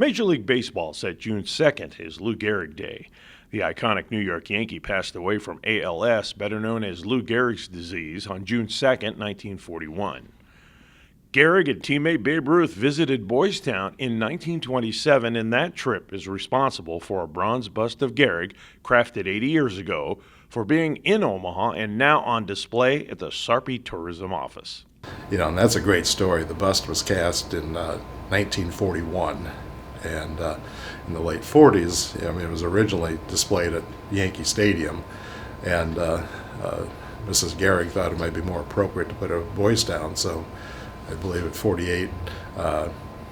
Major League Baseball set June 2nd as Lou Gehrig Day. The iconic New York Yankee passed away from ALS, better known as Lou Gehrig's disease, on June 2nd, 1941. Gehrig and teammate Babe Ruth visited Boys Town in 1927, and that trip is responsible for a bronze bust of Gehrig, crafted 80 years ago, for being in Omaha and now on display at the Sarpy Tourism Office. And that's a great story. The bust was cast in 1941, and in the late 40s, it was originally displayed at Yankee Stadium, and Mrs. Gehrig thought it might be more appropriate to put it at Boys Town, so I believe at 48,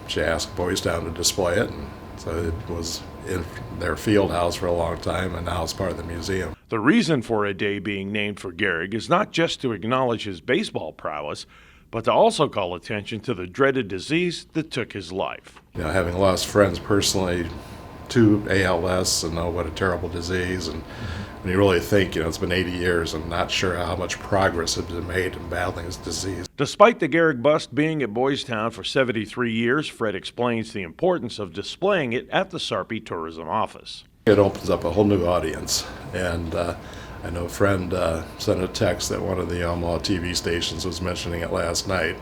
she asked Boys Town to display it, and so it was in their field house for a long time, and now it's part of the museum. The reason for a day being named for Gehrig is not just to acknowledge his baseball prowess, but to also call attention to the dreaded disease that took his life. Having lost friends personally to ALS and know what a terrible disease, and when you really think, it's been 80 years, I'm not sure how much progress has been made in battling this disease. Despite the Gehrig bust being at Boys Town for 73 years, Fred explains the importance of displaying it at the Sarpy Tourism Office. It opens up a whole new audience, and I know a friend sent a text that one of the Omaha TV stations was mentioning it last night,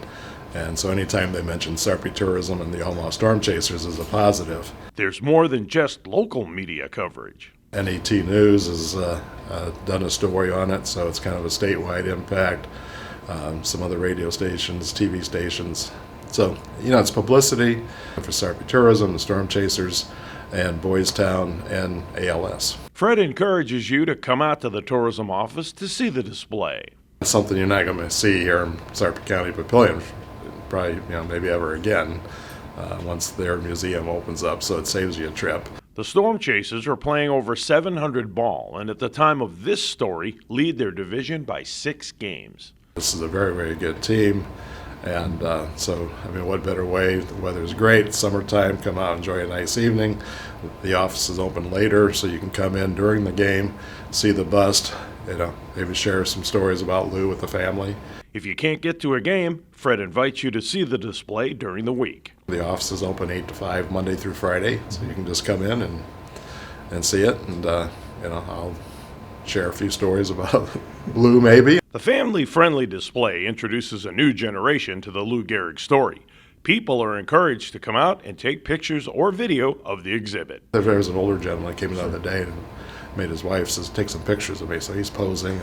and so anytime they mention Sarpy Tourism and the Omaha Storm Chasers is a positive. There's more than just local media coverage. NET News has done a story on it, so it's kind of a statewide impact. Some other radio stations, TV stations. So, it's publicity for Sarpy Tourism, the Storm Chasers, and Boys Town, and ALS. Fred encourages you to come out to the tourism office to see the display. It's something you're not going to see here in Sarpy County Papillion, probably, maybe ever again, once their museum opens up, so it saves you a trip. The Storm Chasers are playing over 700 ball, and at the time of this story, lead their division by 6 games. This is a very, very good team, and what better way? The weather's great, it's summertime, come out, enjoy a nice evening. The office is open later, so you can come in during the game, see the bust, maybe share some stories about Lou with the family. If you can't get to a game, Fred invites you to see the display during the week. The office is open 8 to 5 Monday through Friday, so you can just come in and see it, and I'll share a few stories about Lou maybe. The family-friendly display introduces a new generation to the Lou Gehrig story. People are encouraged to come out and take pictures or video of the exhibit. There was an older gentleman that came in the other day and made his wife take some pictures of me, so he's posing,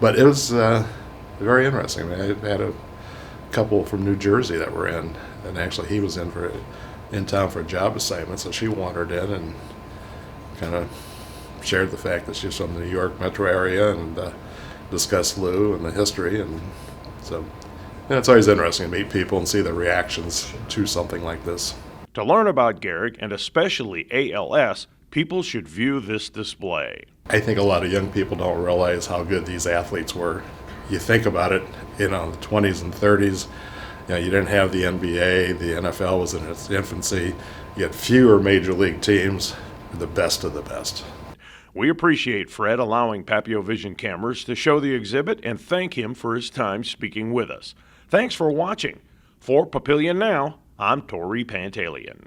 but it was very interesting. I had a couple from New Jersey that were in, and actually he was in town for a job assignment, so she wandered in and kind of shared the fact that she's from the New York metro area and discussed Lou and the history, and so it's always interesting to meet people and see their reactions to something like this. To learn about Gehrig, and especially ALS, people should view this display. I think a lot of young people don't realize how good these athletes were. You think about it, the 20s and 30s, you didn't have the NBA, the NFL was in its infancy, you had fewer major league teams, the best of the best. We appreciate Fred allowing Papillion Vision cameras to show the exhibit and thank him for his time speaking with us. Thanks for watching. For Papillion Now, I'm Tori Pantaleon.